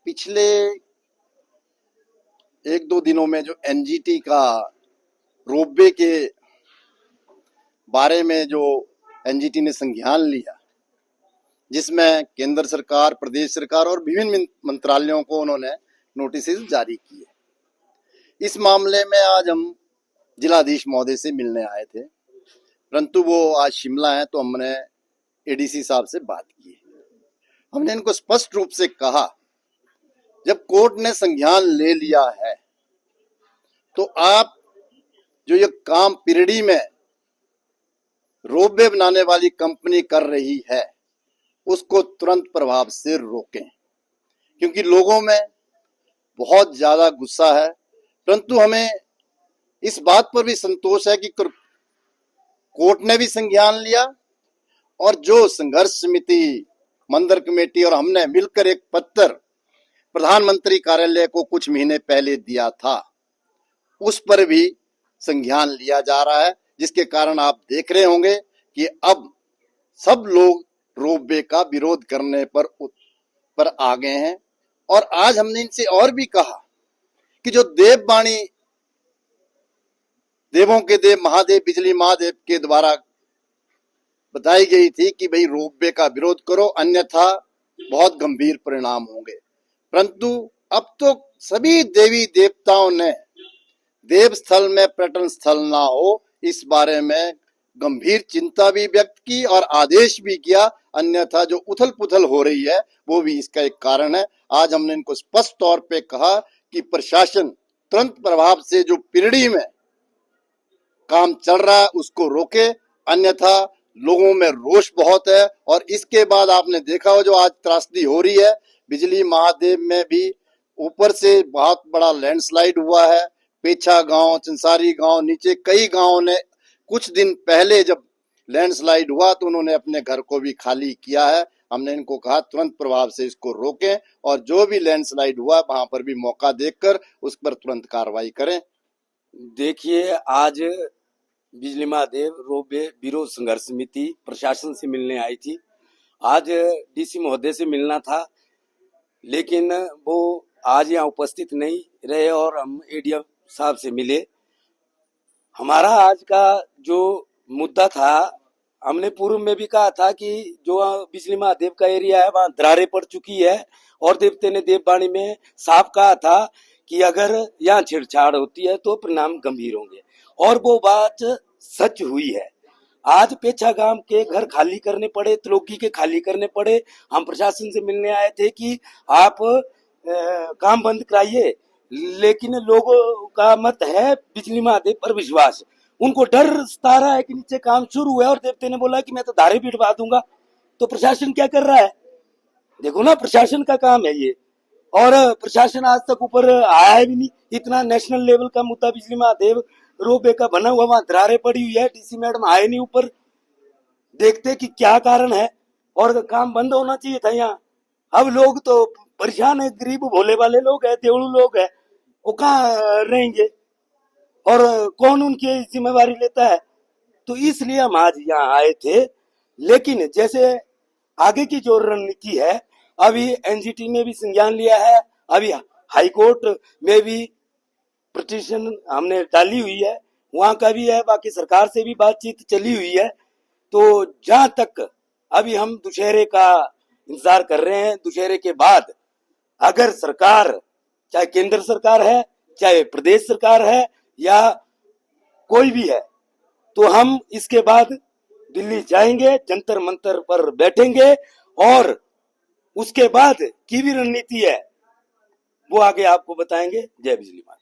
पिछले एक दो दिनों में जो एनजीटी का रोपवे के बारे में जो एनजीटी ने संज्ञान लिया, जिसमें केंद्र सरकार, प्रदेश सरकार और विभिन्न मंत्रालयों को उन्होंने नोटिस जारी किए। इस मामले में आज हम जिलाधीश महोदय से मिलने आए थे, परंतु वो आज शिमला है, तो हमने एडीसी साहब से बात की। हमने इनको स्पष्ट रूप से कहा, जब कोर्ट ने संज्ञान ले लिया है तो आप जो ये काम पिरडी में रोपवे बनाने वाली कंपनी कर रही है उसको तुरंत प्रभाव से रोकें, क्योंकि लोगों में बहुत ज्यादा गुस्सा है। परंतु हमें इस बात पर भी संतोष है कि कोर्ट ने भी संज्ञान लिया और जो संघर्ष समिति, मंदिर कमेटी और हमने मिलकर एक पत्र प्रधानमंत्री कार्यालय को कुछ महीने पहले दिया था, उस पर भी संज्ञान लिया जा रहा है, जिसके कारण आप देख रहे होंगे कि अब सब लोग रोपवे का विरोध करने पर आ गए हैं। और आज हमने इनसे और भी कहा कि जो देववाणी, देवों के देव महादेव बिजली महादेव के द्वारा बताई गई थी कि भाई रोपवे का विरोध करो, अन्यथा बहुत गंभीर परिणाम होंगे, परंतु अब तो सभी देवी देवताओं ने देव स्थल में पर्यटन स्थल ना हो, इस बारे में गंभीर चिंता भी व्यक्त की और आदेश भी किया। अन्यथा जो उथल पुथल हो रही है वो भी इसका एक कारण है। आज हमने इनको स्पष्ट तौर पे कहा कि प्रशासन तुरंत प्रभाव से जो पिरडी में काम चल रहा है उसको रोके, अन्यथा लोगों में रोष बहुत है। और इसके बाद आपने देखा हो जो आज त्रासदी हो रही है, बिजली महादेव में भी ऊपर से बहुत बड़ा लैंडस्लाइड हुआ है। पेछा गांव, चंसारी गांव, नीचे कई गांवों ने कुछ दिन पहले जब लैंडस्लाइड हुआ तो उन्होंने अपने घर को भी खाली किया है। हमने इनको कहा तुरंत प्रभाव से इसको रोकें और जो भी लैंडस्लाइड हुआ वहां पर भी मौका देखकर उस पर तुरंत कार्रवाई करें। देखिए, आज बिजली महादेव रोपवे विरोध संघर्ष समिति प्रशासन से मिलने आई थी। आज डीसी महोदय से मिलना था, लेकिन वो आज यहाँ उपस्थित नहीं रहे और हम एडीएम साहब से मिले। हमारा आज का जो मुद्दा था, हमने पूर्व में भी कहा था कि जो बिजली महादेव का एरिया है वहां दरारें पड़ चुकी है और देवते ने देववाणी में साफ कहा था कि अगर यहाँ छेड़छाड़ होती है तो परिणाम गंभीर होंगे, और वो बात सच हुई है। आज पेछा गांव के घर खाली करने पड़े, त्रिलोकी के खाली करने पड़े। हम प्रशासन से मिलने आए थे कि आप काम बंद कराइए, लेकिन लोगों का मत है बिजली महादेव पर विश्वास। उनको डर सता रहा है कि नीचे काम शुरू हुआ और देवते ने बोला कि मैं तो धारे बिठवा दूंगा। तो प्रशासन क्या कर रहा है? देखो ना, प्रशासन का काम है ये, और प्रशासन आज तक ऊपर आया है भी नहीं। इतना नेशनल लेवल का मुद्दा बिजली महादेव रोपवे का बना हुआ, वहां दरारें पड़ी हुई है, डीसी मैडम आए नहीं ऊपर, देखते कि क्या कारण है, और काम बंद होना चाहिए था यहाँ। अब लोग तो परेशान है, गरीब भोले वाले लोग है, देवड़ू लोग है, वो कहाँ रहेंगे और कौन उनकी जिम्मेवारी लेता है? तो इसलिए हम आज यहाँ आए थे। लेकिन जैसे आगे की जो रणनीति है, अभी एनजीटी ने भी संज्ञान लिया है, अभी हाई कोर्ट में भी पिटीशन हमने डाली हुई है, वहां का भी है, बाकी सरकार से भी बातचीत चली हुई है। तो जहां तक अभी हम दुशहरे का इंतजार कर रहे हैं, दुशहरे के बाद अगर सरकार, चाहे केंद्र सरकार है, चाहे प्रदेश सरकार है, या कोई भी है, तो हम इसके बाद दिल्ली जाएंगे, जंतर मंतर पर बैठेंगे और उसके बाद की भी रणनीति है वो आगे आपको बताएंगे। जय बिजली माता।